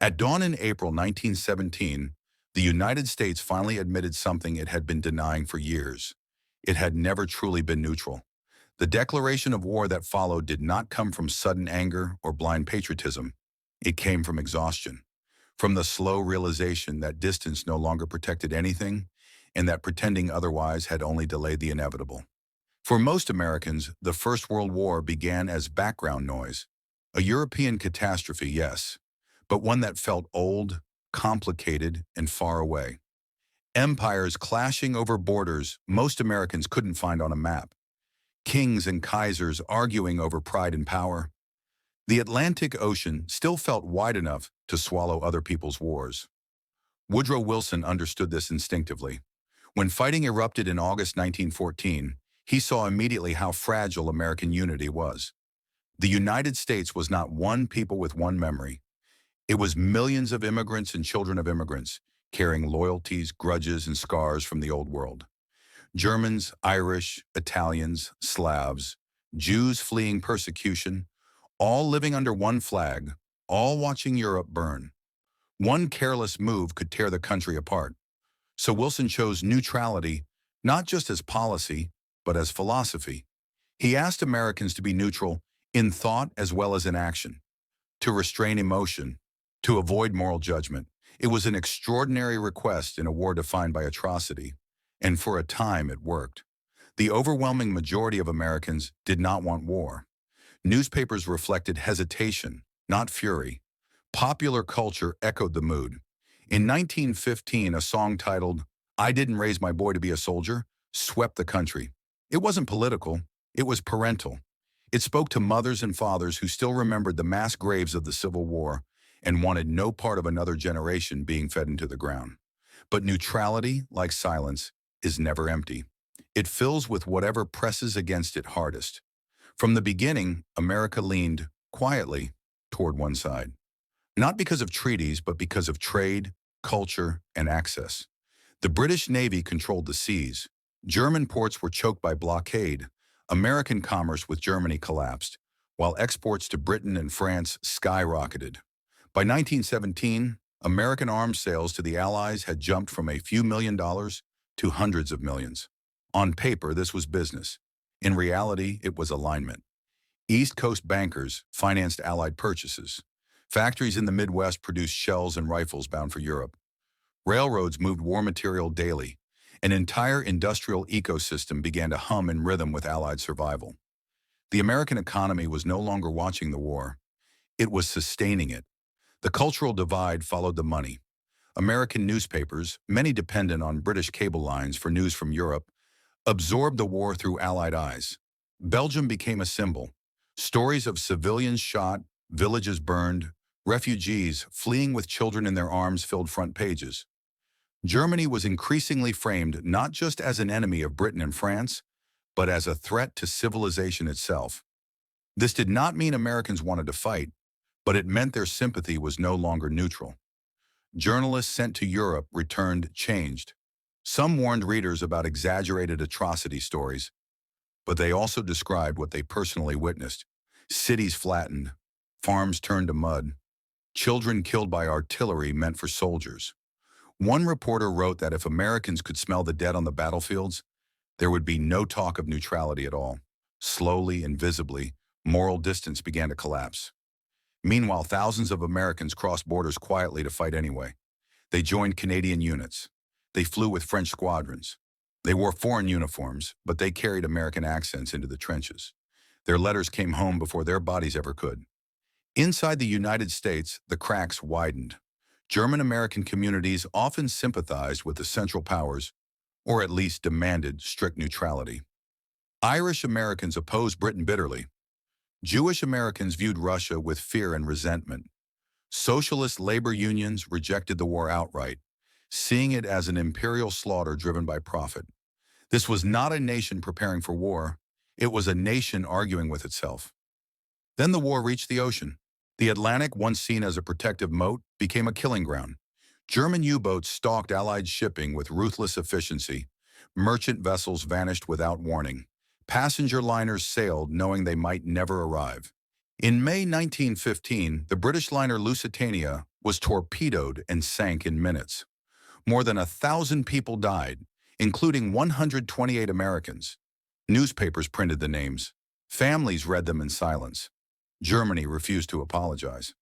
At dawn in April 1917, the United States finally admitted something it had been denying for years. It had never truly been neutral. The declaration of war that followed did not come from sudden anger or blind patriotism. It came from exhaustion, from the slow realization that distance no longer protected anything and that pretending otherwise had only delayed the inevitable. For most Americans, the First World War began as background noise. A European catastrophe, yes, but one that felt old, complicated, and far away. Empires clashing over borders most Americans couldn't find on a map. Kings and kaisers arguing over pride and power. The Atlantic Ocean still felt wide enough to swallow other people's wars. Woodrow Wilson understood this instinctively. When fighting erupted in August 1914, he saw immediately how fragile American unity was. The United States was not one people with one memory. It was millions of immigrants and children of immigrants, carrying loyalties, grudges, and scars from the old world. Germans, Irish, Italians, Slavs, Jews fleeing persecution, all living under one flag, all watching Europe burn. One careless move could tear the country apart. So Wilson chose neutrality, not just as policy, but as philosophy. He asked Americans to be neutral in thought as well as in action, to restrain emotion, to avoid moral judgment. It was an extraordinary request in a war defined by atrocity, and for a time it worked. The overwhelming majority of Americans did not want war. Newspapers reflected hesitation, not fury. Popular culture echoed the mood. In 1915, a song titled, "I Didn't Raise My Boy to Be a Soldier," swept the country. It wasn't political, it was parental. It spoke to mothers and fathers who still remembered the mass graves of the Civil War and wanted no part of another generation being fed into the ground. But neutrality, like silence, is never empty. It fills with whatever presses against it hardest. From the beginning, America leaned, quietly, toward one side. Not because of treaties, but because of trade, culture, and access. The British Navy controlled the seas. German ports were choked by blockade. American commerce with Germany collapsed, while exports to Britain and France skyrocketed. By 1917, American arms sales to the Allies had jumped from a few $1 million to hundreds of millions. On paper, this was business. In reality, it was alignment. East Coast bankers financed Allied purchases. Factories in the Midwest produced shells and rifles bound for Europe. Railroads moved war material daily. An entire industrial ecosystem began to hum in rhythm with Allied survival. The American economy was no longer watching the war. It was sustaining it. The cultural divide followed the money. American newspapers, many dependent on British cable lines for news from Europe, absorbed the war through Allied eyes. Belgium became a symbol. Stories of civilians shot, villages burned, refugees fleeing with children in their arms filled front pages. Germany was increasingly framed not just as an enemy of Britain and France, but as a threat to civilization itself. This did not mean Americans wanted to fight, but it meant their sympathy was no longer neutral. Journalists sent to Europe returned changed. Some warned readers about exaggerated atrocity stories, but they also described what they personally witnessed. Cities flattened, farms turned to mud, children killed by artillery meant for soldiers. One reporter wrote that if Americans could smell the dead on the battlefields, there would be no talk of neutrality at all. Slowly and visibly, moral distance began to collapse. Meanwhile, thousands of Americans crossed borders quietly to fight anyway. They joined Canadian units. They flew with French squadrons. They wore foreign uniforms, but they carried American accents into the trenches. Their letters came home before their bodies ever could. Inside the United States, the cracks widened. German-American communities often sympathized with the Central Powers, or at least demanded strict neutrality. Irish Americans opposed Britain bitterly. Jewish Americans viewed Russia with fear and resentment. Socialist labor unions rejected the war outright, seeing it as an imperial slaughter driven by profit. This was not a nation preparing for war. It was a nation arguing with itself. Then the war reached the ocean. The Atlantic, once seen as a protective moat, became a killing ground. German U-boats stalked Allied shipping with ruthless efficiency. Merchant vessels vanished without warning. Passenger liners sailed knowing they might never arrive. In May 1915, the British liner Lusitania was torpedoed and sank in minutes. More than 1,000 people died, including 128 Americans. Newspapers printed the names. Families read them in silence. Germany refused to apologize.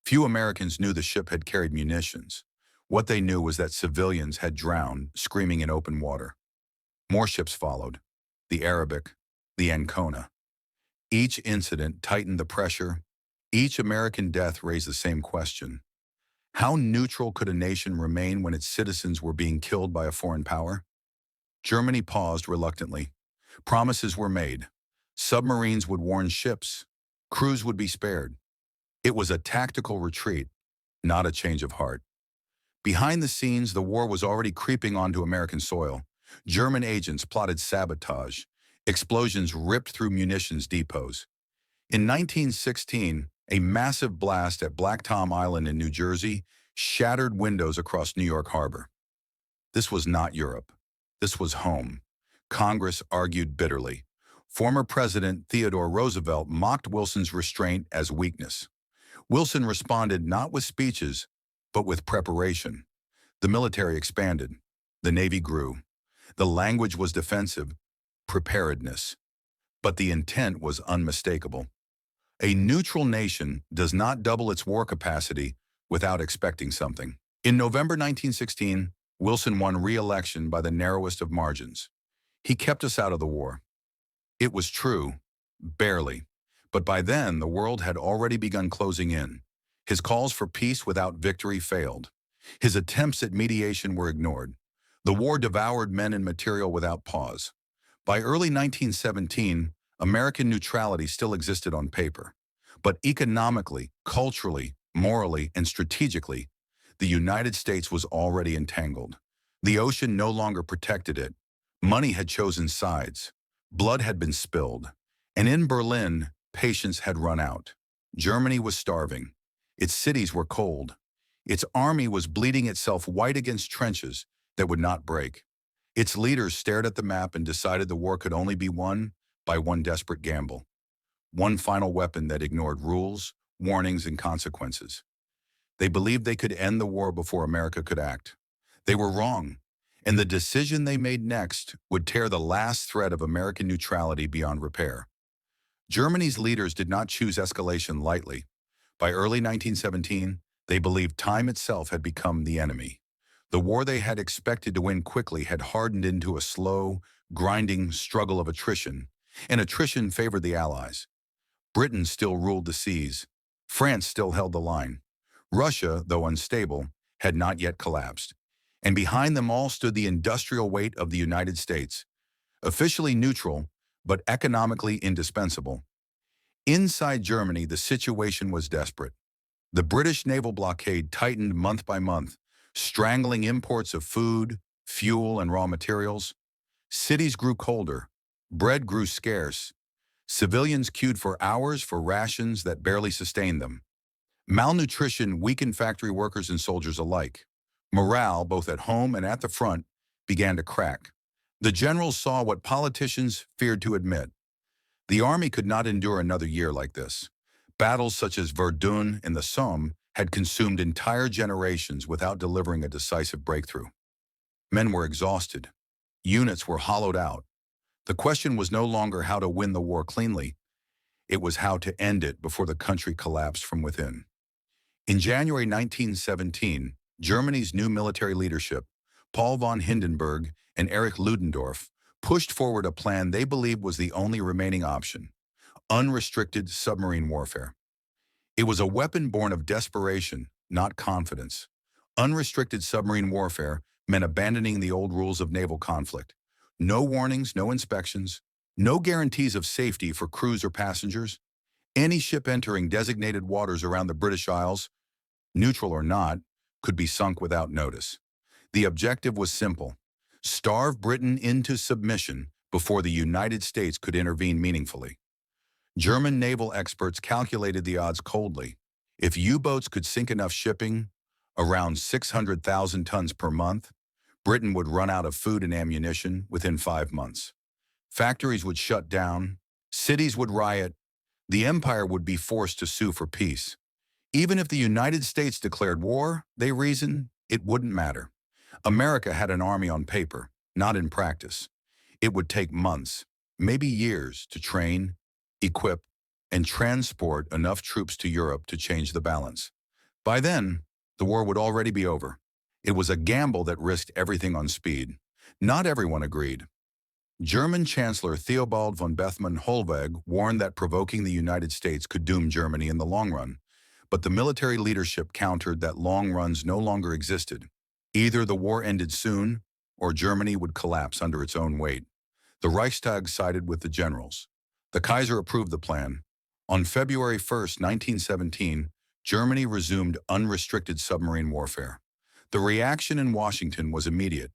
Few Americans knew the ship had carried munitions. What they knew was that civilians had drowned, screaming in open water. More ships followed. The Arabic, the Ancona. Each incident tightened the pressure. Each American death raised the same question. How neutral could a nation remain when its citizens were being killed by a foreign power? Germany paused reluctantly. Promises were made. Submarines would warn ships. Crews would be spared. It was a tactical retreat, not a change of heart. Behind the scenes, the war was already creeping onto American soil. German agents plotted sabotage. Explosions ripped through munitions depots. In 1916, a massive blast at Black Tom Island in New Jersey shattered windows across New York Harbor. This was not Europe. This was home. Congress argued bitterly. Former President Theodore Roosevelt mocked Wilson's restraint as weakness. Wilson responded not with speeches, but with preparation. The military expanded. The Navy grew. The language was defensive, preparedness. But the intent was unmistakable. A neutral nation does not double its war capacity without expecting something. In November 1916, Wilson won re-election by the narrowest of margins. He kept us out of the war. It was true, barely. But by then, the world had already begun closing in. His calls for peace without victory failed. His attempts at mediation were ignored. The war devoured men and material without pause. By early 1917, American neutrality still existed on paper. But economically, culturally, morally, and strategically, the United States was already entangled. The ocean no longer protected it. Money had chosen sides. Blood had been spilled. And in Berlin, patience had run out. Germany was starving. Its cities were cold. Its army was bleeding itself white against trenches that would not break. Its leaders stared at the map and decided the war could only be won by one desperate gamble. One final weapon that ignored rules, warnings, and consequences. They believed they could end the war before America could act. They were wrong, and the decision they made next would tear the last thread of American neutrality beyond repair. Germany's leaders did not choose escalation lightly. By early 1917, they believed time itself had become the enemy. The war they had expected to win quickly had hardened into a slow, grinding struggle of attrition, and attrition favored the Allies. Britain still ruled the seas. France still held the line. Russia, though unstable, had not yet collapsed. And behind them all stood the industrial weight of the United States, officially neutral, but economically indispensable. Inside Germany, the situation was desperate. The British naval blockade tightened month by month, strangling imports of food, fuel, and raw materials. Cities grew colder. Bread grew scarce. Civilians queued for hours for rations that barely sustained them. Malnutrition weakened factory workers and soldiers alike. Morale, both at home and at the front, began to crack. The generals saw what politicians feared to admit. The army could not endure another year like this. Battles such as Verdun and the Somme had consumed entire generations without delivering a decisive breakthrough. Men were exhausted. Units were hollowed out. The question was no longer how to win the war cleanly. It was how to end it before the country collapsed from within. In January 1917, Germany's new military leadership, Paul von Hindenburg and Erich Ludendorff, pushed forward a plan they believed was the only remaining option: unrestricted submarine warfare. It was a weapon born of desperation, not confidence. Unrestricted submarine warfare meant abandoning the old rules of naval conflict. No warnings, no inspections, no guarantees of safety for crews or passengers. Any ship entering designated waters around the British Isles, neutral or not, could be sunk without notice. The objective was simple: starve Britain into submission before the United States could intervene meaningfully. German naval experts calculated the odds coldly. If U-boats could sink enough shipping, around 600,000 tons per month, Britain would run out of food and ammunition within 5 months. Factories would shut down, cities would riot, the empire would be forced to sue for peace. Even if the United States declared war, they reasoned, it wouldn't matter. America had an army on paper, not in practice. It would take months, maybe years, to train, equip, and transport enough troops to Europe to change the balance. By then, the war would already be over. It was a gamble that risked everything on speed. Not everyone agreed. German Chancellor Theobald von Bethmann-Hollweg warned that provoking the United States could doom Germany in the long run. But the military leadership countered that long runs no longer existed. Either the war ended soon, or Germany would collapse under its own weight. The Reichstag sided with the generals. The Kaiser approved the plan. On February 1st, 1917, Germany resumed unrestricted submarine warfare. The reaction in Washington was immediate,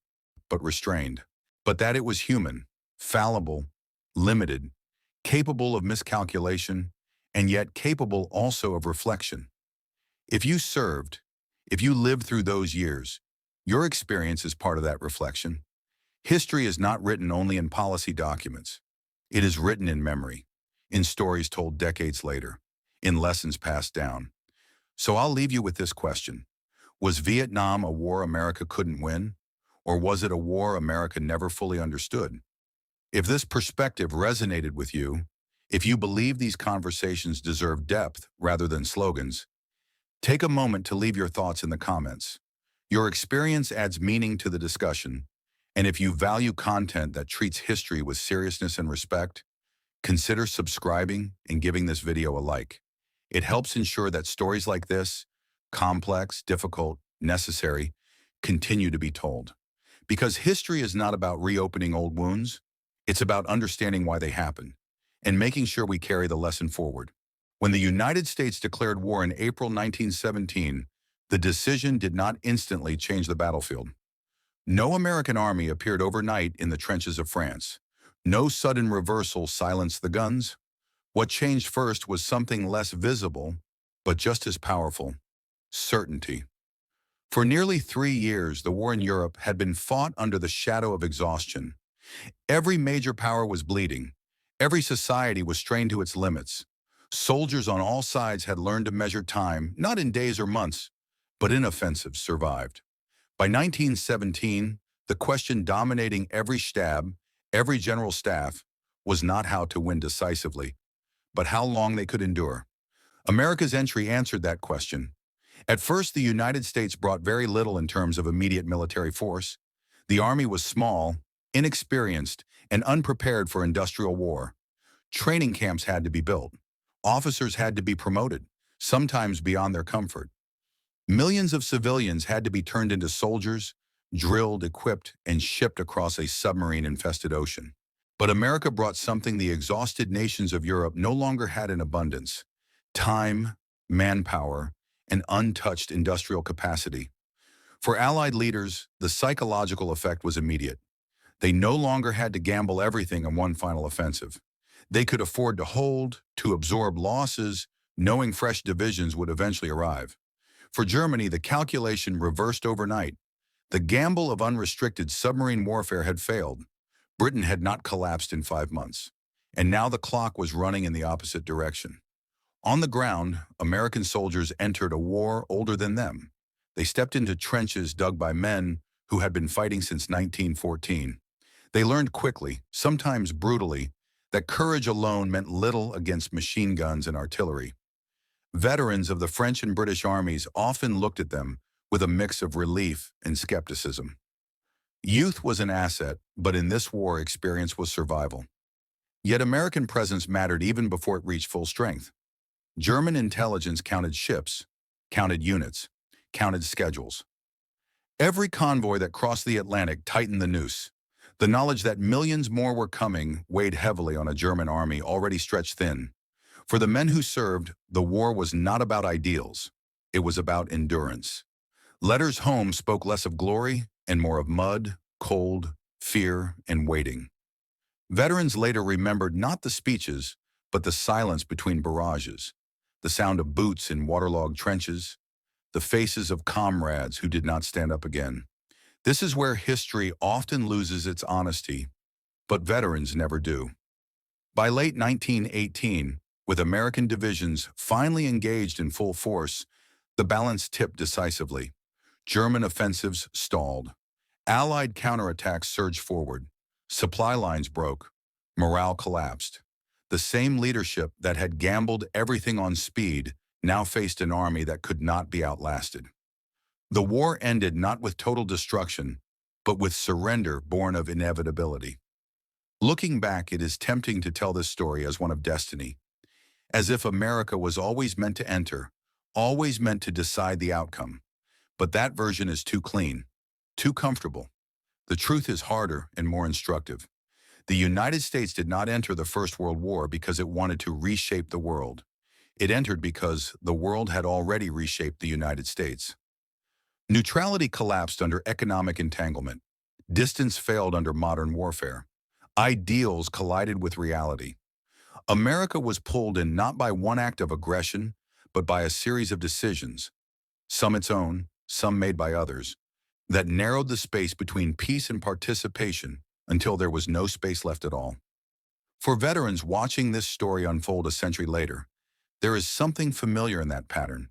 but restrained. But that it was human, fallible, limited, capable of miscalculation, and yet capable also of reflection. If you served, if you lived through those years, your experience is part of that reflection. History is not written only in policy documents. It is written in memory, in stories told decades later, in lessons passed down. So I'll leave you with this question. Was Vietnam a war America couldn't win? Or was it a war America never fully understood? If this perspective resonated with you, if you believe these conversations deserve depth rather than slogans, take a moment to leave your thoughts in the comments. Your experience adds meaning to the discussion, and if you value content that treats history with seriousness and respect, consider subscribing and giving this video a like. It helps ensure that stories like this, complex, difficult, necessary, continue to be told. Because history is not about reopening old wounds, it's about understanding why they happened and making sure we carry the lesson forward. When the United States declared war in April 1917, the decision did not instantly change the battlefield. No American army appeared overnight in the trenches of France. No sudden reversal silenced the guns. What changed first was something less visible, but just as powerful: certainty. For nearly 3 years, the war in Europe had been fought under the shadow of exhaustion. Every major power was bleeding. Every society was strained to its limits. Soldiers on all sides had learned to measure time, not in days or months, but in offensives survived. By 1917, the question dominating every stab, every general staff, was not how to win decisively, but how long they could endure. America's entry answered that question. At first, the United States brought very little in terms of immediate military force. The army was small, inexperienced, and unprepared for industrial war. Training camps had to be built. Officers had to be promoted, sometimes beyond their comfort. Millions of civilians had to be turned into soldiers, drilled, equipped, and shipped across a submarine-infested ocean. But America brought something the exhausted nations of Europe no longer had in abundance: time, manpower, and untouched industrial capacity. For Allied leaders, the psychological effect was immediate. They no longer had to gamble everything on one final offensive. They could afford to hold, to absorb losses, knowing fresh divisions would eventually arrive. For Germany, the calculation reversed overnight. The gamble of unrestricted submarine warfare had failed. Britain had not collapsed in 5 months, and now the clock was running in the opposite direction. On the ground, American soldiers entered a war older than them. They stepped into trenches dug by men who had been fighting since 1914. They learned quickly, sometimes brutally, that courage alone meant little against machine guns and artillery. Veterans of the French and British armies often looked at them with a mix of relief and skepticism. Youth was an asset, but in this war, experience was survival. Yet American presence mattered even before it reached full strength. German intelligence counted ships, counted units, counted schedules. Every convoy that crossed the Atlantic tightened the noose. The knowledge that millions more were coming weighed heavily on a German army already stretched thin. For the men who served, the war was not about ideals. It was about endurance. Letters home spoke less of glory and more of mud, cold, fear, and waiting. Veterans later remembered not the speeches, but the silence between barrages, the sound of boots in waterlogged trenches, the faces of comrades who did not stand up again. This is where history often loses its honesty, but veterans never do. By late 1918, With American divisions finally engaged in full force, the balance tipped decisively. German offensives stalled. Allied counterattacks surged forward. Supply lines broke. Morale collapsed. The same leadership that had gambled everything on speed now faced an army that could not be outlasted. The war ended not with total destruction, but with surrender born of inevitability. Looking back, it is tempting to tell this story as one of destiny, as if America was always meant to enter, always meant to decide the outcome. But that version is too clean, too comfortable. The truth is harder and more instructive. The United States did not enter the First World War because it wanted to reshape the world. It entered because the world had already reshaped the United States. Neutrality collapsed under economic entanglement. Distance failed under modern warfare. Ideals collided with reality. America was pulled in not by one act of aggression, but by a series of decisions, some its own, some made by others, that narrowed the space between peace and participation until there was no space left at all. For veterans watching this story unfold a century later, there is something familiar in that pattern.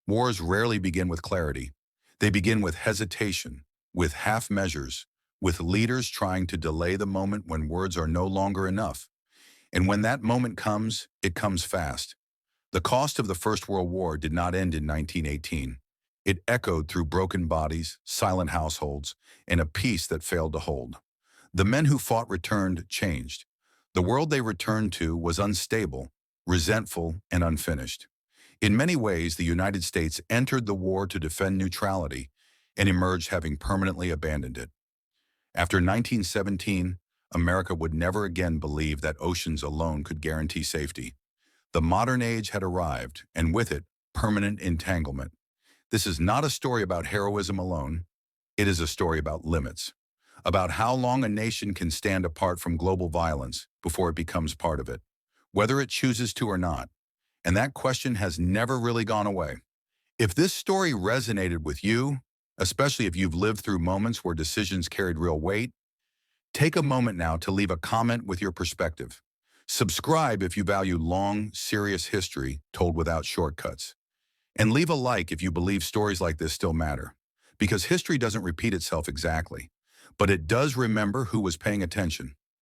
Wars rarely begin with clarity. They begin with hesitation, with half measures, with leaders trying to delay the moment when words are no longer enough. And when that moment comes, it comes fast. The cost of the First World War did not end in 1918. It echoed through broken bodies, silent households, and a peace that failed to hold. The men who fought returned changed. The world they returned to was unstable, resentful, and unfinished. In many ways, the United States entered the war to defend neutrality and emerged having permanently abandoned it. After 1917, America would never again believe that oceans alone could guarantee safety. The modern age had arrived, and with it, permanent entanglement. This is not a story about heroism alone. It is a story about limits, about how long a nation can stand apart from global violence before it becomes part of it, whether it chooses to or not. And that question has never really gone away. If this story resonated with you, especially if you've lived through moments where decisions carried real weight, take a moment now to leave a comment with your perspective. Subscribe if you value long, serious history told without shortcuts. And leave a like if you believe stories like this still matter. Because history doesn't repeat itself exactly, but it does remember who was paying attention.